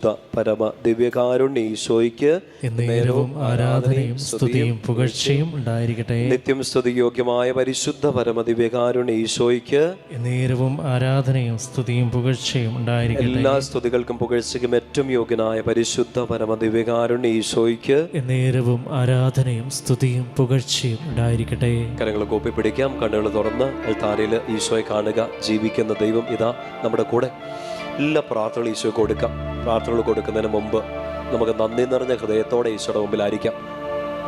പരമ ദിവ്യകാരുണ്യ ഈശോയ്ക്ക് എന്നേരവും ആരാധനയും സ്തുതിയും പുകഴ്ചയും ഉണ്ടായിരിക്കട്ടെ. നിത്യം സ്തുതിയോഗ്യമായ പരിശുദ്ധ പരമ ദിവ്യകാരുണ്യ ഈശോയ്ക്ക് എന്നേരവും ആരാധനയും സ്തുതിയും പുകഴ്ചയും ഉണ്ടായിരിക്കട്ടെ. എല്ലാ സ്തുതികൾക്കും പുകഴ്ചയ്ക്കും ഏറ്റവും യോഗ്യനായ പരിശുദ്ധ പരമ ദിവ്യകാരുണ്യ ഈശോയ്ക്ക് എന്നേരവും ആരാധനയും സ്തുതിയും പുകഴ്ചയും ഉണ്ടായിരിക്കട്ടെ. കരങ്ങൾ കൂപ്പി പിടിക്കാം, കണ്ണുകൾ തുറന്ന് അൽത്താരയിൽ ഈശോയെ കാണുക. ജീവിക്കുന്ന ദൈവം ഇതാ നമ്മുടെ കൂടെ. എല്ലാ പ്രാർത്ഥനകളും ഈശോയ്ക്ക് കൊടുക്കാം. പ്രാർത്ഥനകൾ കൊടുക്കുന്നതിന് മുമ്പ് നമുക്ക് നന്ദി നിറഞ്ഞ ഹൃദയത്തോടെ ഈശോയുടെ മുമ്പിലായിരിക്കാം.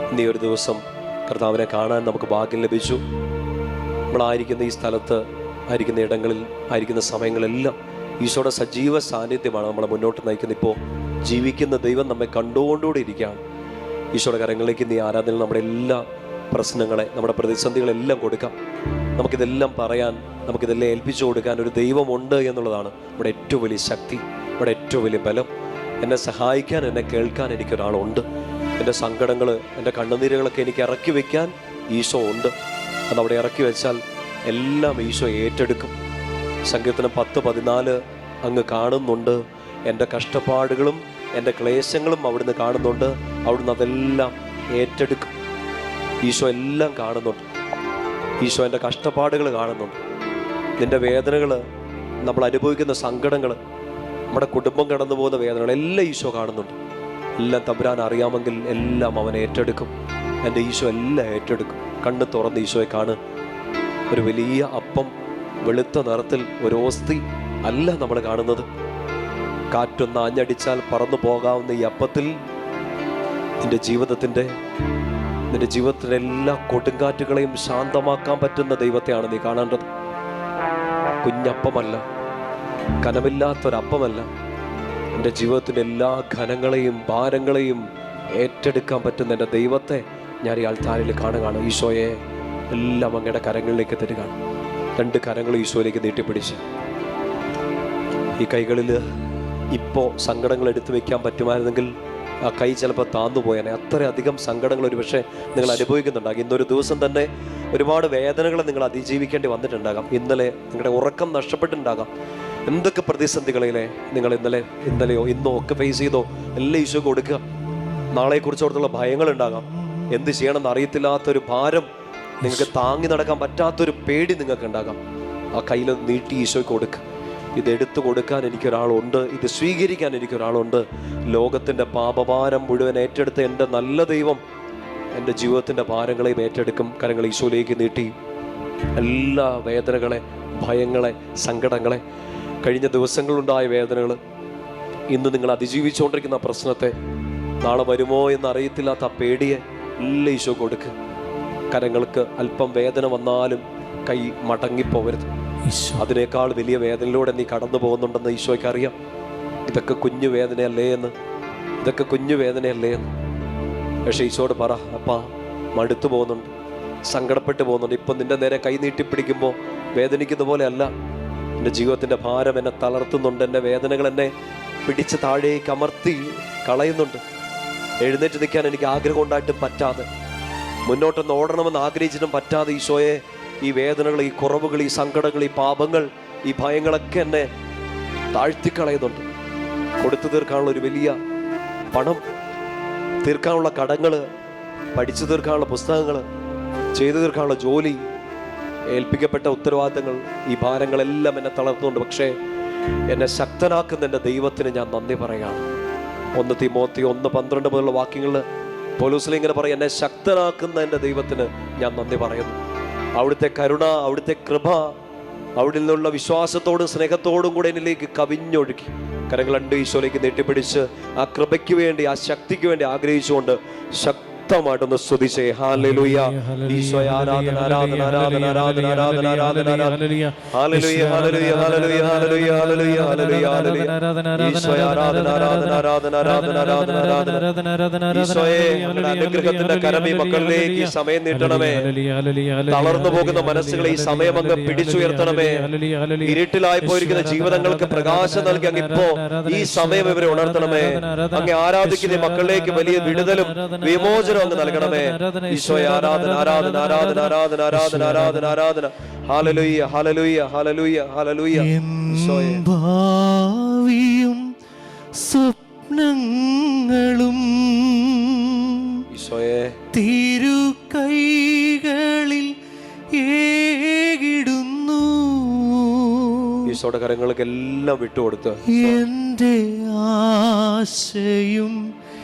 ഇന്നീ ഒരു ദിവസം കർത്താവിനെ കാണാൻ നമുക്ക് ഭാഗ്യം ലഭിച്ചു. നമ്മളായിരിക്കുന്ന ഈ സ്ഥലത്ത് ആയിരിക്കുന്ന ഇടങ്ങളിൽ ആയിരിക്കുന്ന സമയങ്ങളെല്ലാം ഈശോയുടെ സജീവ സാന്നിധ്യമാണ് നമ്മളെ മുന്നോട്ട് നയിക്കുന്നത്. ഇപ്പോൾ ജീവിക്കുന്ന ദൈവം നമ്മെ കണ്ടുകൊണ്ടുകൂടി ഇരിക്കുകയാണ്. ഈശോയുടെ കരങ്ങളിലേക്ക് ഈ ആരാധനയിൽ നമ്മുടെ എല്ലാ പ്രശ്നങ്ങളെ, നമ്മുടെ പ്രതിസന്ധികളെല്ലാം കൊടുക്കാം. നമുക്കിതെല്ലാം പറയാൻ, നമുക്കിതെല്ലാം ഏൽപ്പിച്ചു കൊടുക്കാൻ ഒരു ദൈവമുണ്ട് എന്നുള്ളതാണ് നമ്മുടെ ഏറ്റവും വലിയ ശക്തി, നമ്മുടെ ഏറ്റവും വലിയ ബലം. എന്നെ സഹായിക്കാൻ, എന്നെ കേൾക്കാൻ എനിക്കൊരാളുണ്ട്. എൻ്റെ സങ്കടങ്ങൾ, എൻ്റെ കണ്ണുനീരുകളൊക്കെ എനിക്ക് ഇറക്കി വയ്ക്കാൻ ഈശോ ഉണ്ട്. അതവിടെ ഇറക്കി വെച്ചാൽ എല്ലാം ഈശോ ഏറ്റെടുക്കും. സങ്കീർത്തനം 10:14 അങ്ങ് കാണുന്നുണ്ട്. എൻ്റെ കഷ്ടപ്പാടുകളും എൻ്റെ ക്ലേശങ്ങളും അവിടുന്ന് കാണുന്നുണ്ട്. അവിടുന്ന് അതെല്ലാം ഏറ്റെടുക്കും. ഈശോ എല്ലാം കാണുന്നുണ്ട്. ഈശോ എൻ്റെ കഷ്ടപ്പാടുകൾ കാണുന്നുണ്ട്. നിൻ്റെ വേദനകൾ, നമ്മൾ അനുഭവിക്കുന്ന സങ്കടങ്ങൾ, നമ്മുടെ കുടുംബം കടന്നു പോകുന്ന വേദനകൾ എല്ലാം ഈശോ കാണുന്നുണ്ട്. എല്ലാം തമ്പുരാൻ അറിയാമെങ്കിൽ എല്ലാം അവൻ ഏറ്റെടുക്കും. എൻ്റെ ഈശോ എല്ലാം ഏറ്റെടുക്കും. കണ്ണ് തുറന്ന് ഈശോയെ കാണ്. ഒരു വലിയ അപ്പം, വെളുത്ത നിറത്തിൽ ഒരു ഓസ്തി അല്ല നമ്മൾ കാണുന്നത്. കാറ്റൊന്ന് ആഞ്ഞടിച്ചാൽ പറന്നു പോകാവുന്ന ഈ അപ്പത്തിൽ നിന്റെ ജീവിതത്തിൻ്റെ എല്ലാ കൊടുങ്കാറ്റുകളെയും ശാന്തമാക്കാൻ പറ്റുന്ന ദൈവത്തെയാണ് നീ കാണേണ്ടത്. കുഞ്ഞപ്പമല്ല, കനമില്ലാത്തൊരപ്പമല്ല. എൻ്റെ ജീവിതത്തിൻ്റെ എല്ലാ ഘനങ്ങളെയും ഭാരങ്ങളെയും ഏറ്റെടുക്കാൻ പറ്റുന്ന എൻ്റെ ദൈവത്തെ ഞാൻ ഈ ആൾത്താരിൽ കാണുകയാണ്. ഈശോയെ എല്ലാം അങ്ങയുടെ കരങ്ങളിലേക്ക് തരികയാണ്. 2 കരങ്ങൾ ഈശോയിലേക്ക് നീട്ടിപ്പിടിച്ച് ഈ കൈകളിൽ ഇപ്പോൾ സങ്കടങ്ങൾ എടുത്തു വയ്ക്കാൻ പറ്റുമായിരുന്നെങ്കിൽ ആ കൈ ചിലപ്പോൾ താന്നുപോയാനെ. അത്രയധികം സങ്കടങ്ങൾ ഒരു പക്ഷേ നിങ്ങൾ അനുഭവിക്കുന്നുണ്ടാകും. ഇന്നൊരു ദിവസം തന്നെ ഒരുപാട് വേദനകൾ നിങ്ങൾ അതിജീവിക്കേണ്ടി വന്നിട്ടുണ്ടാകാം. ഇന്നലെ നിങ്ങളുടെ ഉറക്കം നഷ്ടപ്പെട്ടിട്ടുണ്ടാകാം. എന്തൊക്കെ പ്രതിസന്ധികളിലെ നിങ്ങൾ ഇന്നലെയോ ഇന്നോ ഒക്കെ ഫേസ് ചെയ്തോ എല്ലാം ഈശോ കൊടുക്കുക. നാളെക്കുറിച്ചോടുള്ള ഭയങ്ങളുണ്ടാകാം. എന്ത് ചെയ്യണമെന്ന് അറിയത്തില്ലാത്തൊരു ഭാരം, നിങ്ങൾക്ക് താങ്ങി നടക്കാൻ പറ്റാത്തൊരു പേടി നിങ്ങൾക്ക് ഉണ്ടാകാം. ആ കയ്യിൽ നീട്ടി ഈശോയ്ക്ക് കൊടുക്കുക. ഇതെടുത്തു കൊടുക്കാൻ എനിക്കൊരാളുണ്ട്, ഇത് സ്വീകരിക്കാൻ എനിക്കൊരാളുണ്ട്. ലോകത്തിൻ്റെ പാപഭാരം മുഴുവൻ ഏറ്റെടുത്ത എൻ്റെ നല്ല ദൈവം എൻ്റെ ജീവിതത്തിൻ്റെ ഭാരങ്ങളെയും ഏറ്റെടുക്കും. കരങ്ങൾ ഈശോയിലേക്ക് നീട്ടി എല്ലാ വേദനകളെ, ഭയങ്ങളെ, സങ്കടങ്ങളെ, കഴിഞ്ഞ ദിവസങ്ങളുണ്ടായ വേദനകൾ, ഇന്ന് നിങ്ങൾ അതിജീവിച്ചുകൊണ്ടിരിക്കുന്ന പ്രശ്നത്തെ, നാളെ വരുമോ എന്നറിയത്തില്ലാത്ത ആ പേടിയെ എല്ലാം ഈശോ കൊടുക്കുക. കരങ്ങൾക്ക് അല്പം വേദന വന്നാലും കൈ മടങ്ങിപ്പോവരുത്. അതിനേക്കാൾ വലിയ വേദനയിലൂടെ നീ കടന്നു പോകുന്നുണ്ടെന്ന് ഈശോയ്ക്ക് അറിയാം. ഇതൊക്കെ കുഞ്ഞു വേദനയല്ലേ എന്ന്, ഇതൊക്കെ കുഞ്ഞു വേദനയല്ലേ എന്ന്. പക്ഷേ ഈശോയോട് പറ, അപ്പാ മടുത്തു പോകുന്നുണ്ട്, സങ്കടപ്പെട്ടു പോകുന്നുണ്ട്. ഇപ്പം നിന്റെ നേരെ കൈ നീട്ടിപ്പിടിക്കുമ്പോൾ വേദനിക്കുന്ന പോലെ അല്ല. എൻ്റെ ജീവിതത്തിൻ്റെ ഭാരം എന്നെ തളർത്തുന്നുണ്ട്. എൻ്റെ വേദനകൾ എന്നെ പിടിച്ച് താഴേക്ക് അമർത്തി കളയുന്നുണ്ട്. എഴുന്നേറ്റ് നിൽക്കാൻ എനിക്ക് ആഗ്രഹം ഉണ്ടായിട്ടും പറ്റാതെ, മുന്നോട്ടൊന്ന് ഓടണമെന്ന് ആഗ്രഹിച്ചിട്ടും പറ്റാതെ ഈശോയെ ഈ വേദനകൾ, ഈ കുറവുകൾ, ഈ സങ്കടങ്ങൾ, ഈ പാപങ്ങൾ, ഈ ഭയങ്ങളൊക്കെ എന്നെ താഴ്ത്തിക്കളയുന്നുണ്ട്. കൊടുത്തു തീർക്കാനുള്ള ഒരു വലിയ പണം, തീർക്കാനുള്ള കടങ്ങൾ, പഠിച്ചു തീർക്കാനുള്ള പുസ്തകങ്ങൾ, ചെയ്തു തീർക്കാനുള്ള ജോലി, ഏൽപ്പിക്കപ്പെട്ട ഉത്തരവാദിത്തങ്ങൾ, ഈ ഭാരങ്ങളെല്ലാം എന്നെ തളർത്തുന്നുണ്ട്. പക്ഷേ എന്നെ ശക്തനാക്കുന്ന എൻ്റെ ദൈവത്തിന് ഞാൻ നന്ദി പറയുകയാണ്. 1 തിമോത്തി 1:12 മുതലുള്ള വാക്യങ്ങളിൽ പൗലോസ് ഇങ്ങനെ പറയും, എന്നെ ശക്തനാക്കുന്ന എൻ്റെ ദൈവത്തിന് ഞാൻ നന്ദി പറയുന്നു. അവിടുത്തെ കരുണ, അവിടുത്തെ കൃപ, അവിടെ നിന്നുള്ള വിശ്വാസത്തോടും സ്നേഹത്തോടും കൂടെ എന്നിലേക്ക് കവിഞ്ഞൊഴുകി. കരങ്ങൾ 2 ഈശോയിലേക്ക് നീട്ടിപ്പിടിച്ച് ആ കൃപയ്ക്ക് വേണ്ടി, ആ ശക്തിക്ക് വേണ്ടി ആഗ്രഹിച്ചുകൊണ്ട് ശക്തമായിട്ടൊന്ന് സ്തുതിച്ചേ. ഹല്ലേലൂയ. ഈശോയെ ആരാധന, ആരാധന, ആരാധന, ആരാധന, ആരാധന, ആരാധന, ആരാധന. ഹല്ലേലൂയ, ഹല്ലേലൂയ, ഹല്ലേലൂയ, ഹല്ലേലൂയ, ഹല്ലേലൂയ, ഹല്ലേലൂയ, ഹല്ലേലൂയ. ഈശോയെ ആരാധന, ആരാധന, ആരാധന, ആരാധന, ആരാധന, ആരാധന. ഈശോയെ അനുഗ്രഹത്തിന്റെ കരം ഈ മക്കളിലേക്ക് ഈ സമയം നീട്ടണമേ. തളർന്നു പോകുന്ന മനസ്സുകളെ ഈ സമയം അങ്ങ് പിടിച്ചുയർത്തണമേ. ഇരുട്ടിലായി പോയിരിക്കുന്ന ജീവിതങ്ങൾക്ക് പ്രകാശം നൽകി അങ്ങ് ഇപ്പോ ഈ സമയം ഇവരെ ഉണർത്തണമേ. അങ്ങ് ആരാധിക്കുന്ന മക്കളിലേക്ക് വലിയ വിടുതലും വിമോചനം അങ്ങ് നൽകണമേ. ഈശോയെ ആരാധന, ആരാധന, ആരാധന, ആരാധന, ആരാധന, ആരാധന, ആരാധന. ഹല്ലേലൂയ, ഹല്ലേലൂയ, ഹല്ലേലൂയ, ഹല്ലേലൂയ. ഈശോയെ സ്വപ്നങ്ങളും ഈശോയെ തിരു കൈകളിൽ ഏകിടുന്നു. ഈശോയുടെ കരങ്ങൾക്ക് എല്ലാം വിട്ടുകൊടുത്ത് എൻ്റെ ആശയും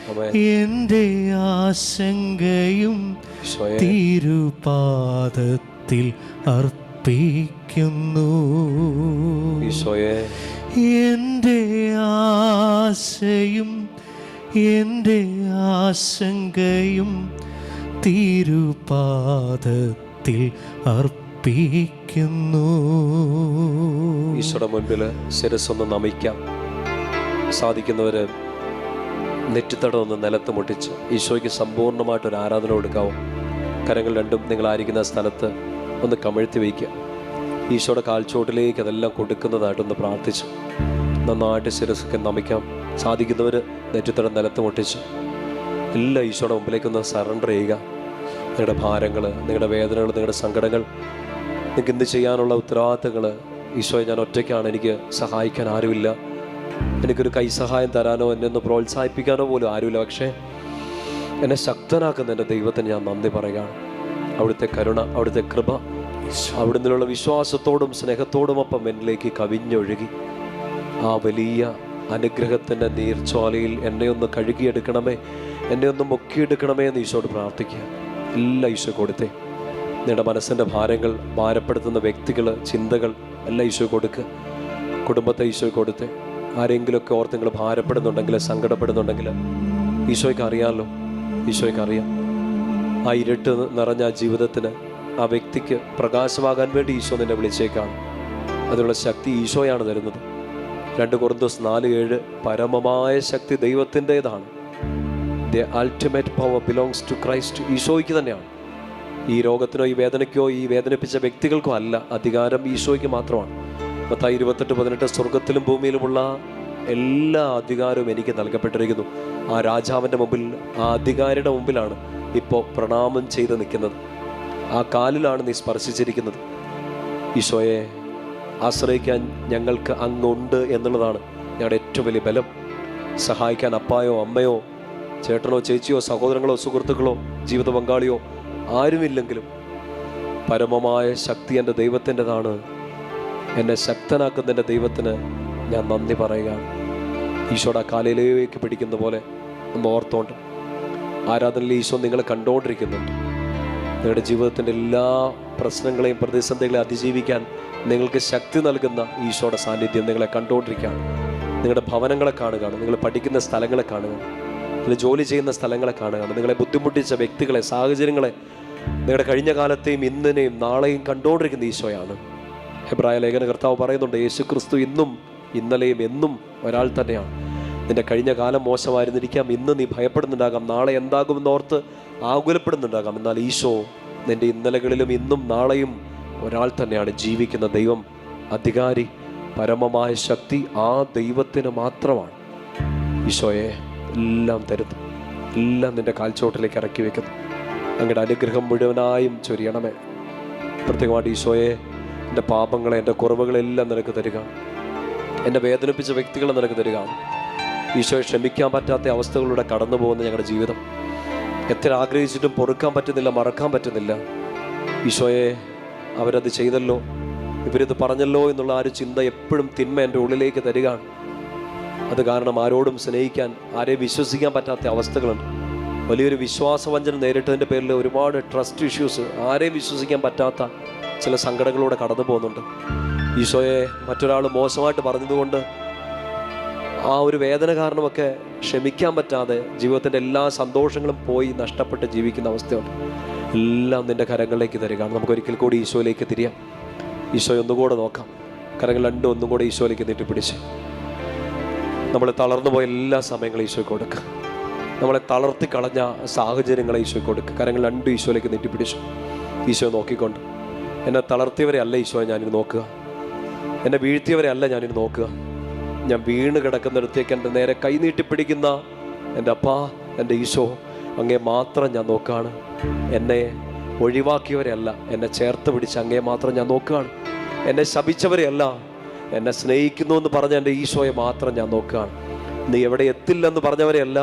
എൻ്റെ ആശങ്കയും തിരുപാദത്തിൽ അർപ്പിക്കുന്നു. ഈശോയെ എൻ്റെ ആശയും എൻ്റെ ആശങ്കയും തിരുപാദത്തിൽ അർപ്പിക്കുന്നു. ഈശോയുടെ മുൻപിൽ ശിരസ്സൊന്ന് നമിക്കാം. സാധിക്കുന്നവര് നെറ്റിത്തടമൊന്ന് നിലത്ത് മുട്ടിച്ച് ഈശോയ്ക്ക് സമ്പൂർണ്ണമായിട്ടൊരു ആരാധന കൊടുക്കാവും. കരങ്ങൾ രണ്ടും നിങ്ങളായിരിക്കുന്ന സ്ഥലത്ത് ഒന്ന് കമിഴ്ത്തി വയ്ക്കുക. ഈശോയുടെ കാൽച്ചോട്ടിലേക്ക് അതെല്ലാം കൊടുക്കുന്നതായിട്ടൊന്ന് പ്രാർത്ഥിച്ചു നന്നായിട്ട് ശിരസ്സൊക്കെ നമിക്കാം. സാധിക്കുന്നവർ നെറ്റിത്തടം നിലത്ത് മുട്ടിച്ച് എല്ലാം ഈശോയുടെ മുമ്പിലേക്കൊന്ന് സറണ്ടർ ചെയ്യുക. നിങ്ങളുടെ ഭാരങ്ങൾ, നിങ്ങളുടെ വേദനകൾ, നിങ്ങളുടെ സങ്കടങ്ങൾ, നിങ്ങൾക്ക് എന്ത് ചെയ്യാനുള്ള ഉത്തരവാദിത്തങ്ങൾ. ഈശോയെ, ഞാൻ ഒറ്റയ്ക്കാണ്, എനിക്ക് സഹായിക്കാൻ ആരുമില്ല, എനിക്കൊരു കൈസഹായം തരാനോ എന്നെ ഒന്ന് പ്രോത്സാഹിപ്പിക്കാനോ പോലും ആരുമില്ല. പക്ഷേ എന്നെ ശക്തനാക്കുന്ന എൻ്റെ ദൈവത്തിന് ഞാൻ നന്ദി പറയുകയാണ്. അവിടുത്തെ കരുണ, അവിടുത്തെ കൃപ, അവിടുന്നുള്ള വിശ്വാസത്തോടും സ്നേഹത്തോടുമൊപ്പം എന്നിലേക്ക് കവിഞ്ഞൊഴുകി ആ വലിയ അനുഗ്രഹത്തിൻ്റെ നീർച്ചോലയിൽ എന്നെ ഒന്ന് കഴുകിയെടുക്കണമേ, എന്നെ ഒന്ന് മുക്കിയെടുക്കണമേ എന്ന് ഈശോയോട് പ്രാർത്ഥിക്കുക. എല്ലാം ഈശോ കൊടുത്തേ. നിങ്ങളുടെ മനസ്സിൻ്റെ ഭാരങ്ങൾ, ഭാരപ്പെടുത്തുന്ന വ്യക്തികൾ, ചിന്തകൾ എല്ലാം ഈശോ കൊടുക്കുക. കുടുംബത്തെ ഈശോ കൊടുത്തേ. ആരെങ്കിലുമൊക്കെ ഓർത്ത് നിങ്ങൾ ഭാരപ്പെടുന്നുണ്ടെങ്കിൽ, സങ്കടപ്പെടുന്നുണ്ടെങ്കിൽ ഈശോയ്ക്ക് അറിയാമല്ലോ, ഈശോയ്ക്ക് അറിയാം. ആ ഇരുട്ട് നിറഞ്ഞ ആ ജീവിതത്തിന്, ആ വ്യക്തിക്ക് പ്രകാശമാകാൻ വേണ്ടി ഈശോ നിന്നെ വിളിച്ചേക്കാണ്. അതിനുള്ള ശക്തി ഈശോയാണ് തരുന്നത്. 2 കൊരിന്ത്യർ 4:7 പരമമായ ശക്തി ദൈവത്തിൻ്റെതാണ്. The ultimate power belongs to Christ. ഈശോയ്ക്ക് തന്നെയാണ്. ഈ രോഗത്തിനോ ഈ വേദനയ്ക്കോ ഈ വേദനിപ്പിച്ച വ്യക്തികൾക്കോ അല്ല. അധികാരം ഈശോയ്ക്ക് മാത്രമാണ്. മത്തായി 28:18 സ്വർഗത്തിലും ഭൂമിയിലുമുള്ള എല്ലാ അധികാരവും എനിക്ക് നൽകപ്പെട്ടിരിക്കുന്നു. ആ രാജാവിൻ്റെ മുമ്പിൽ, ആ അധികാരിയുടെ മുമ്പിലാണ് ഇപ്പോൾ പ്രണാമം ചെയ്ത് നിൽക്കുന്നത്. ആ കാലിലാണ് നീ സ്പർശിച്ചിരിക്കുന്നത്. ഈശോയെ ആശ്രയിക്കാൻ ഞങ്ങൾക്ക് അങ്ങുണ്ട് എന്നുള്ളതാണ് ഞങ്ങളുടെ ഏറ്റവും വലിയ ബലം. സഹായിക്കാൻ അപ്പായോ അമ്മയോ ചേട്ടനോ ചേച്ചിയോ സഹോദരങ്ങളോ സുഹൃത്തുക്കളോ ജീവിത പങ്കാളിയോ ആരുമില്ലെങ്കിലും പരമമായ ശക്തി എൻ്റെ ദൈവത്തിൻ്റെതാണ്. എന്നെ ശക്തനാക്കുന്ന എൻ്റെ ദൈവത്തിന് ഞാൻ നന്ദി പറയുകയാണ്. ഈശോയുടെ കാലിലേക്ക് പിടിക്കുന്ന പോലെ ഒന്ന് ഓർത്തോണ്ട് ആരാധനയിൽ ഈശോ നിങ്ങളെ കണ്ടുകൊണ്ടിരിക്കുന്നുണ്ട്. നിങ്ങളുടെ ജീവിതത്തിൻ്റെ എല്ലാ പ്രശ്നങ്ങളെയും പ്രതിസന്ധികളെയും അതിജീവിക്കാൻ നിങ്ങൾക്ക് ശക്തി നൽകുന്ന ഈശോയുടെ സാന്നിധ്യം നിങ്ങളെ കണ്ടുകൊണ്ടിരിക്കുകയാണ്. നിങ്ങളുടെ ഭവനങ്ങളെ കാണുകയാണ്, നിങ്ങൾ പഠിക്കുന്ന സ്ഥലങ്ങളെ കാണുകയാണ്, നിങ്ങൾ ജോലി ചെയ്യുന്ന സ്ഥലങ്ങളെ കാണുകയാണ്, നിങ്ങളെ ബുദ്ധിമുട്ടിച്ച വ്യക്തികളെ, സാഹചര്യങ്ങളെ, നിങ്ങളുടെ കഴിഞ്ഞ കാലത്തെയും ഇന്നിനെയും നാളെയും കണ്ടുകൊണ്ടിരിക്കുന്ന ഈശോയാണ്. ഹെബ്രായ ലേഖന കർത്താവ് പറയുന്നുണ്ട്, യേശുക്രിസ്തു ഇന്നും ഇന്നലെയും എന്നും ഒരാൾ തന്നെയാണ്. നിന്റെ കഴിഞ്ഞ കാലം മോശമായിരുന്നിരിക്കാം, ഇന്ന് നീ ഭയപ്പെടുന്നുണ്ടാകാം, നാളെ എന്താകുമെന്നോർത്ത് ആകുലപ്പെടുന്നുണ്ടാകാം. എന്നാൽ ഈശോ നിന്റെ ഇന്നലകളിലും ഇന്നും നാളെയും ഒരാൾ തന്നെയാണ്. ജീവിക്കുന്ന ദൈവം, അധികാരി, പരമമായ ശക്തി ആ ദൈവത്തിന് മാത്രമാണ്. ഈശോയെ എല്ലാം തരുന്നു, എല്ലാം നിന്റെ കാൽച്ചോട്ടിലേക്ക് ഇറക്കി വെക്കുന്നു. അങ്ങയുടെ അനുഗ്രഹം മുഴുവനായും ചൊരിയണമേ. പ്രത്യേകമായിട്ട് ഈശോയെ, എൻ്റെ പാപങ്ങളെ, എൻ്റെ കുറവുകളെല്ലാം നിനക്ക് തരിക. എന്നെ വേദനിപ്പിച്ച വ്യക്തികളെ നിനക്ക് തരിക. ഈശോയെ, ക്ഷമിക്കാൻ പറ്റാത്ത അവസ്ഥകളിലൂടെ കടന്നു പോകുന്ന ഞങ്ങളുടെ ജീവിതം എത്ര ആഗ്രഹിച്ചിട്ടും പൊറുക്കാൻ പറ്റുന്നില്ല, മറക്കാൻ പറ്റുന്നില്ല. ഈശോയെ, അവരത് ചെയ്തല്ലോ, ഇവരിത് പറഞ്ഞല്ലോ എന്നുള്ള ആ ഒരു ചിന്ത എപ്പോഴും തിന്മ എൻ്റെ ഉള്ളിലേക്ക് തരികയാണ്. അത് കാരണം ആരോടും സ്നേഹിക്കാൻ, ആരെയും വിശ്വസിക്കാൻ പറ്റാത്ത അവസ്ഥകളുണ്ട്. വലിയൊരു വിശ്വാസവഞ്ചന നേരിട്ടതിൻ്റെ പേരിൽ ഒരുപാട് ട്രസ്റ്റ് ഇഷ്യൂസ്, ആരെയും വിശ്വസിക്കാൻ പറ്റാത്ത ചില സങ്കടങ്ങളിലൂടെ കടന്നു പോകുന്നുണ്ട്. ഈശോയെ, മറ്റൊരാൾ മോശമായിട്ട് പറഞ്ഞതുകൊണ്ട് ആ ഒരു വേദന കാരണമൊക്കെ ക്ഷമിക്കാൻ പറ്റാതെ ജീവിതത്തിൻ്റെ എല്ലാ സന്തോഷങ്ങളും പോയി നഷ്ടപ്പെട്ട് ജീവിക്കുന്ന അവസ്ഥയുണ്ട്. എല്ലാം നിൻ്റെ കരങ്ങളിലേക്ക് തരികയാണ്. നമുക്കൊരിക്കൽ കൂടി ഈശോയിലേക്ക് തിരിയാം. ഈശോയെ ഒന്നുകൂടെ നോക്കാം. കരങ്ങൾ രണ്ടും ഒന്നും കൂടെ ഈശോയിലേക്ക് നീട്ടിപ്പിടിച്ച് നമ്മളെ തളർന്നു പോയ എല്ലാ സമയങ്ങളും ഈശോയ്ക്ക് കൊടുക്കുക. നമ്മളെ തളർത്തി കളഞ്ഞ സാഹചര്യങ്ങളെ ഈശോയ്ക്ക് കൊടുക്കുക. കരങ്ങൾ രണ്ടും ഈശോയിലേക്ക് നീട്ടിപ്പിടിച്ചു. ഈശോയെ നോക്കിക്കൊണ്ട്, എന്നെ തളർത്തിയവരെ അല്ല ഈശോയെ ഞാനിന് നോക്കുക, എന്നെ വീഴ്ത്തിയവരെ അല്ല ഞാനിന് നോക്കുക. ഞാൻ വീണ് കിടക്കുന്നിടത്തേക്ക് എൻ്റെ നേരെ കൈനീട്ടിപ്പിടിക്കുന്ന എൻ്റെ അപ്പാ, എൻ്റെ ഈശോ, അങ്ങേ മാത്രം ഞാൻ നോക്കുകയാണ്. എന്നെ ഒഴിവാക്കിയവരെ അല്ല, എന്നെ ചേർത്ത് പിടിച്ച് അങ്ങേ മാത്രം ഞാൻ നോക്കുകയാണ്. എന്നെ ശപിച്ചവരെ അല്ല, എന്നെ സ്നേഹിക്കുന്നു എന്ന് പറഞ്ഞ എൻ്റെ ഈശോയെ മാത്രം ഞാൻ നോക്കുകയാണ്. നീ എവിടെ എത്തില്ലെന്ന് പറഞ്ഞവരെയല്ല,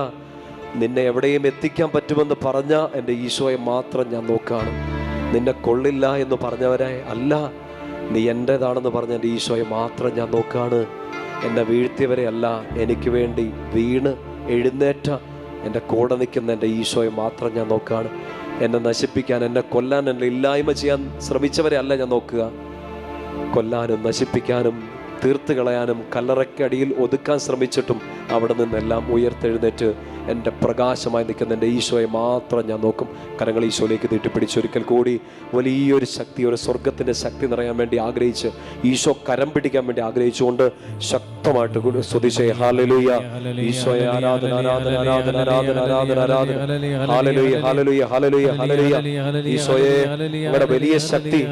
നിന്നെ എവിടെയും എത്തിക്കാൻ പറ്റുമെന്ന് പറഞ്ഞ എൻ്റെ ഈശോയെ മാത്രം ഞാൻ നോക്കുകയാണ്. നിന്നെ കൊള്ളില്ല എന്ന് പറഞ്ഞവരെ അല്ല, നീ എൻ്റേതാണെന്ന് പറഞ്ഞ എൻ്റെ ഈശോയെ മാത്രം ഞാൻ നോക്കുകയാണ്. എന്നെ വീഴ്ത്തിയവരെ അല്ല, എനിക്ക് വേണ്ടി വീണ് എഴുന്നേറ്റ എൻ്റെ കൂടെ നിൽക്കുന്ന എൻ്റെ ഈശോയെ മാത്രം ഞാൻ നോക്കുകയാണ്. എന്നെ നശിപ്പിക്കാൻ, എന്നെ കൊല്ലാൻ, എന്നെ ഇല്ലായ്മ ചെയ്യാൻ ശ്രമിച്ചവരെ അല്ല ഞാൻ നോക്കുക. കൊല്ലാനും നശിപ്പിക്കാനും തീർത്ത് കളയാനും കല്ലറയ്ക്കടിയിൽ ഒതുക്കാൻ ശ്രമിച്ചിട്ടും അവിടെ നിന്നെല്ലാം ഉയർത്തെഴുന്നേറ്റ് എൻ്റെ പ്രകാശമായി നിൽക്കുന്ന എൻ്റെ ഈശോയെ മാത്രം ഞാൻ നോക്കും. കരങ്ങൾ ഈശോയിലേക്ക് നീട്ടിപ്പിടിച്ചൊരിക്കൽ കൂടി വലിയൊരു ശക്തി, ഒരു സ്വർഗത്തിൻ്റെ ശക്തി നിറയാൻ വേണ്ടി ആഗ്രഹിച്ച്, ഈശോ കരം പിടിക്കാൻ വേണ്ടി ആഗ്രഹിച്ചുകൊണ്ട് ശക്തമായിട്ട് സ്തുതിച്ചേ. ഹല്ലേലൂയ, ഈശോയെ ആരാധന, ആരാധന, ആരാധന, ആരാധന, ആരാധന, ആരാധന. ഹല്ലേലൂയ, ഹല്ലേലൂയ, ഹല്ലേലൂയ, ഹല്ലേലൂയ. ഈശോയെ, അങ്ങയുടെ വലിയ ശക്തി,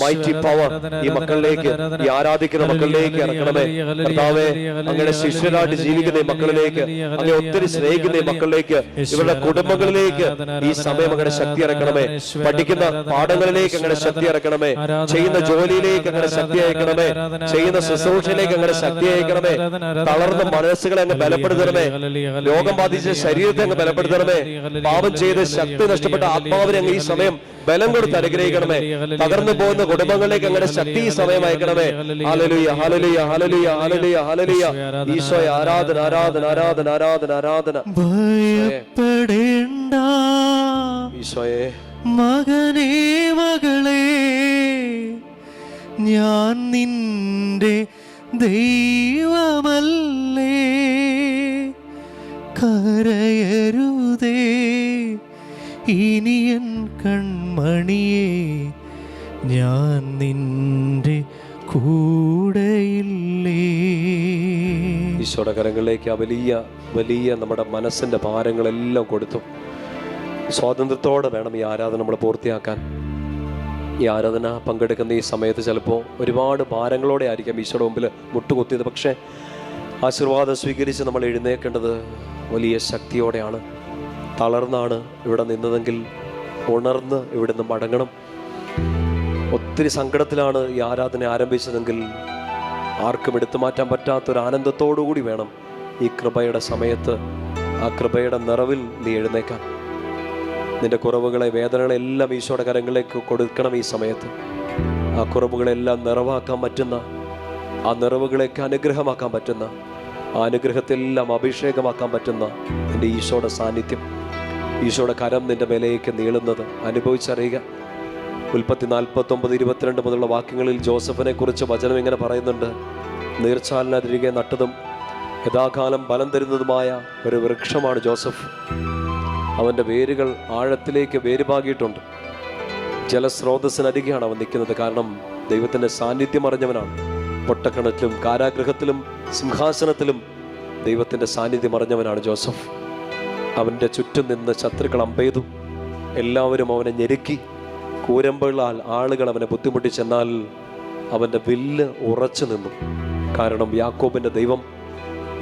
മൈറ്റി പവർ ഈ മക്കളിലേക്ക്, ഈ ആരാധിക്കുന്ന മക്കളിലേക്ക് ഇറക്കണമേ. കർത്താവേ, അങ്ങയുടെ ശിഷ്യരായിട്ട് ജീവിക്കുന്ന ഈ മക്കളിലേക്ക്, അങ്ങയെ ഒത്തിരി സ്നേഹിക്കുന്ന ഈ മക്കളിലേക്ക്, ഇവരുടെ കുടുംബങ്ങളിലേക്ക് ഈ സമയം അങ്ങയുടെ ശക്തി ഇറക്കണമേ. പഠിക്കുന്ന പാഠങ്ങളിലേക്ക് അങ്ങയുടെ ശക്തി ഇറക്കണമേ. ചെയ്യുന്ന ജോലിയിലേക്ക് അങ്ങയുടെ ശക്തി അയക്കണമേ. ചെയ്യുന്ന ശുശ്രൂഷയിലേക്ക് അങ്ങയുടെ ശക്തി അയക്കണമേ. തളർന്ന മനസ്സുകളെ അങ്ങ് ബലപ്പെടുത്തണമേ. രോഗം ബാധിച്ച ശരീരത്തെ അങ്ങ് ബലപ്പെടുത്തണമേ. പാപം ചെയ്ത് ശക്തി നഷ്ടപ്പെട്ട ആത്മാവിനെ അങ്ങ് ഈ സമയം ബലം കൊടുത്ത് അനുഗ്രഹിക്കണമേ. തകർന്നു പോകുന്ന കുടുംബങ്ങളിലേക്ക് അങ്ങനെ ശക്തി ഈ സമയം അയക്കണമേ. ഹല്ലേലൂയ, ഹല്ലേലൂയ, ഹല്ലേലൂയ, ഹല്ലേലൂയ, ഹല്ലേലൂയ. ഈശോയെ ആരാധന, ആരാധന, ആരാധന, ആരാധന, ആരാധന. ഭയപ്പെടേണ്ട ഈശോയെ, മകനേ മകളെ, ഞാൻ നിന്റെ ദൈവമല്ലേ. കരയരുതേ ഇനിയൻ കൺമണിയേ, ഞാൻ നിന്റെ കൂടെയില്ലേ. ഈശോയുടെ കരങ്ങളിലേക്ക് ആ വലിയ വലിയ നമ്മുടെ മനസ്സിൻ്റെ ഭാരങ്ങളെല്ലാം കൊടുത്തു. സ്വാതന്ത്ര്യത്തോടെ വേണം ഈ ആരാധന നമ്മൾ പൂർത്തിയാക്കാൻ. ഈ ആരാധന പങ്കെടുക്കുന്ന ഈ സമയത്ത് ചിലപ്പോൾ ഒരുപാട് ഭാരങ്ങളോടെ ആയിരിക്കാം ഈശോയുടെ മുമ്പിൽ മുട്ടുകുത്തിയത്. പക്ഷേ ആശീർവാദം സ്വീകരിച്ച് നമ്മൾ എഴുന്നേൽക്കേണ്ടത് വലിയ ശക്തിയോടെയാണ്. തളർന്നാണ് ഇവിടെ നിന്നതെങ്കിൽ ഉണർന്ന് ഇവിടുന്ന് മടങ്ങണം. ഒത്തിരി സങ്കടത്തിലാണ് ഈ ആരാധന ആരംഭിച്ചതെങ്കിൽ ആർക്കും എടുത്തു മാറ്റാൻ പറ്റാത്തൊരു ആനന്ദത്തോടുകൂടി വേണം ഈ കൃപയുടെ സമയത്ത്, ആ കൃപയുടെ നിറവിൽ നീ എഴുന്നേക്കാൻ. നിന്റെ കുറവുകളെ, വേദനകളെല്ലാം ഈശോയുടെ കരങ്ങളിലേക്ക് കൊടുക്കണം ഈ സമയത്ത്. ആ കുറവുകളെല്ലാം നിറവാക്കാൻ പറ്റുന്ന, ആ നിറവുകളേക്ക് അനുഗ്രഹമാക്കാൻ പറ്റുന്ന, ആ അനുഗ്രഹത്തെല്ലാം അഭിഷേകമാക്കാൻ പറ്റുന്ന നിന്റെ ഈശോയുടെ സാന്നിധ്യം, ഈശോയുടെ കരം നിന്റെ മേലേക്ക് നീളുന്നത് അനുഭവിച്ചറിയുക. ഉൽപ്പത്തി 49:22 മുതലുള്ള വാക്യങ്ങളിൽ ജോസഫിനെ കുറിച്ച് വചനം ഇങ്ങനെ പറയുന്നുണ്ട്: നീർച്ചാലിനരികെ നട്ടതും യഥാകാലം ഫലം തരുന്നതുമായ ഒരു വൃക്ഷമാണ് ജോസഫ്. അവൻ്റെ വേരുകൾ ആഴത്തിലേക്ക് വേരുപാകിയിട്ടുണ്ട്. ജലസ്രോതസ്സിനരികെയാണ് അവൻ നിൽക്കുന്നത്. കാരണം ദൈവത്തിൻ്റെ സാന്നിധ്യം അറിഞ്ഞവനാണ്. പൊട്ടക്കിണറ്റിലും കാരാഗൃഹത്തിലും സിംഹാസനത്തിലും ദൈവത്തിൻ്റെ സാന്നിധ്യം അറിഞ്ഞവനാണ് ജോസഫ്. അവൻ്റെ ചുറ്റും നിന്ന് ശത്രുക്കൾ അമ്പെയ്തു. എല്ലാവരും അവനെ ഞെരുക്കി. കൂരമ്പുകളാൽ ആളുകൾ അവനെ ബുദ്ധിമുട്ടിച്ചെന്നാൽ അവൻ്റെ വില്ല് ഉറച്ചു നിന്നു. കാരണം യാക്കോബിൻ്റെ ദൈവം,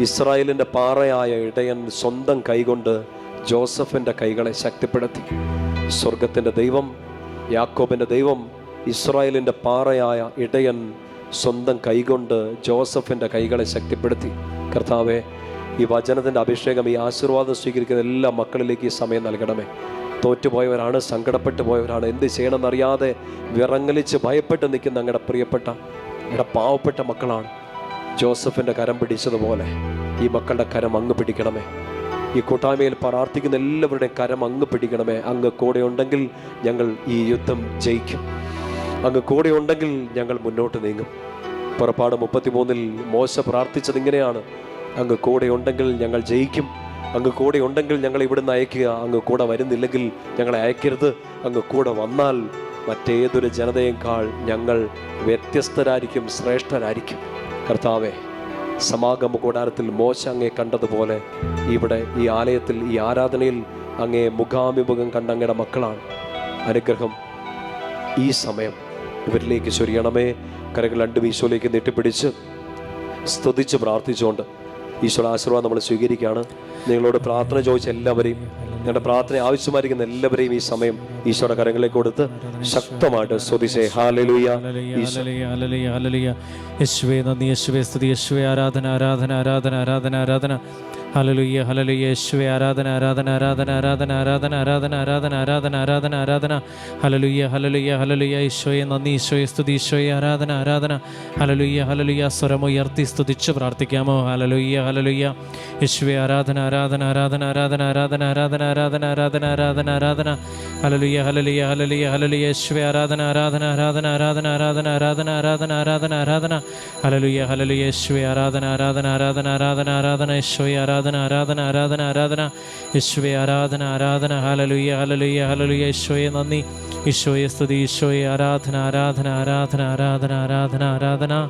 ഇസ്രായേലിൻ്റെ പാറയായ ഇടയൻ സ്വന്തം കൈകൊണ്ട് ജോസഫിൻ്റെ കൈകളെ ശക്തിപ്പെടുത്തി. സ്വർഗത്തിൻ്റെ ദൈവം, യാക്കോബിൻ്റെ ദൈവം, ഇസ്രായേലിൻ്റെ പാറയായ ഇടയൻ സ്വന്തം കൈകൊണ്ട് ജോസഫിൻ്റെ കൈകളെ ശക്തിപ്പെടുത്തി. കർത്താവെ, ഈ വചനത്തിൻ്റെ അഭിഷേകം, ഈ ആശീർവാദം സ്വീകരിക്കുന്ന എല്ലാ മക്കളിലേക്ക് ഈ സമയം നൽകണമേ. തോറ്റുപോയവരാണ്, സങ്കടപ്പെട്ടു പോയവരാണ്, എന്ത് ചെയ്യണമെന്നറിയാതെ വിറങ്ങലിച്ച് ഭയപ്പെട്ട് നിൽക്കുന്ന അങ്ങയുടെ പ്രിയപ്പെട്ട, അങ്ങയുടെ പാവപ്പെട്ട മക്കളാണ്. ജോസഫിൻ്റെ കരം പിടിച്ചതുപോലെ ഈ മക്കളുടെ കരം അങ്ങ് പിടിക്കണമേ. ഈ കൂട്ടായ്മയിൽ പ്രാർത്ഥിക്കുന്ന എല്ലാവരുടെയും കരം അങ്ങ് പിടിക്കണമേ. അങ്ങ് കൂടെ ഉണ്ടെങ്കിൽ ഞങ്ങൾ ഈ യുദ്ധം ജയിക്കും. അങ്ങ് കൂടെ ഉണ്ടെങ്കിൽ ഞങ്ങൾ മുന്നോട്ട് നീങ്ങും. പുറപ്പാട് 33 മോശ പ്രാർത്ഥിച്ചത് ഇങ്ങനെയാണ്: അങ്ങ് കൂടെ ഉണ്ടെങ്കിൽ ഞങ്ങൾ ജയിക്കും. അങ്ങ് കൂടെ ഉണ്ടെങ്കിൽ ഞങ്ങൾ ഇവിടുന്ന് അയക്കുക. അങ്ങ് കൂടെ വരുന്നില്ലെങ്കിൽ ഞങ്ങളെ അയക്കരുത്. അങ്ങ് കൂടെ വന്നാൽ മറ്റേതൊരു ജനതയേക്കാൾ ഞങ്ങൾ വ്യത്യസ്തരായിരിക്കും, ശ്രേഷ്ഠരായിരിക്കും. കർത്താവെ, സമാഗമ കൂടാരത്തിൽ മോശ അങ്ങയെ കണ്ടതുപോലെ ഇവിടെ ഈ ആലയത്തിൽ, ഈ ആരാധനയിൽ അങ്ങയെ മുഖാഭിമുഖം കണ്ട അങ്ങയുടെ മക്കളാണ്. അനുഗ്രഹം ഈ സമയം ഇവരിലേക്ക് ചൊരിയണമേ. കരങ്ങൾ രണ്ടും ഈശോയിലേക്ക് നീട്ടിപ്പിടിച്ച് സ്തുതിച്ച് പ്രാർത്ഥിച്ചുകൊണ്ട് ഈശോയുടെ ആശീർവാദം നമ്മൾ സ്വീകരിക്കുകയാണ്. നിങ്ങളോട് പ്രാർത്ഥന ചോദിച്ച എല്ലാവരെയും, നിങ്ങളുടെ പ്രാർത്ഥന ആവശ്യമായിരിക്കുന്ന എല്ലാവരെയും ഈ സമയം ഈശോയുടെ കരങ്ങളിലേക്ക് കൊടുത്ത് ശക്തമായിട്ട് സ്തുതിച്ചേ. ഹല്ലേലൂയ. യേശുവേ നന്ദി, യേശുവേ സ്തുതി, യേശുവേ ആരാധന ആരാധന ആരാധന ആരാധന ആരാധന. Hallelujah hallelujah. യേശുവേ ആരാധന ആരാധന ആരാധന ആരാധന ആരാധന ആരാധന ആരാധന ആരാധന ആരാധന ആരാധന. ഹല്ലേലൂയ ഹല്ലേലൂയ ഹല്ലേലൂയ. ഈശോയെ നന്ദി, ഈശോയെ സ്തുതി, ഈശോയെ ആരാധന ആരാധന. Hallelujah hallelujah. സ്വരമുയർത്തി സ്തുതിച്ച് പ്രാർത്ഥിക്കാമോ? Hallelujah hallelujah. യേശുവേ ആരാധന ആരാധന ആരാധന ആരാധന ആരാധന ആരാധന ആരാധന ആരാധന ആരാധന ആരാധന. ഹല്ലേലൂയ ഹല്ലേലൂയ ഹല്ലേലൂയ ഹല്ലേലൂയ. യേശുവേ ആരാധന ആരാധന ആരാധന ആരാധന ആരാധന ആരാധന ആരാധന ആരാധന ആരാധന. Hallelujah hallelujah. യേശുവേ ആരാധന ആരാധന ആരാധന ആരാധന ആരാധന. യേശുവേ ആരാധന ആരാധന ആരാധന ആരാധന. യേശുവേ ആരാധന ആരാധന. ഹല്ലേലൂയ ഹല്ലേലൂയ ഹല്ലേലൂയ. ഈശോയെ നന്ദി, ഈശോയെ സ്തുതി, ഈശോയെ ആരാധന ആരാധന ആരാധന ആരാധന ആരാധന ആരാധന.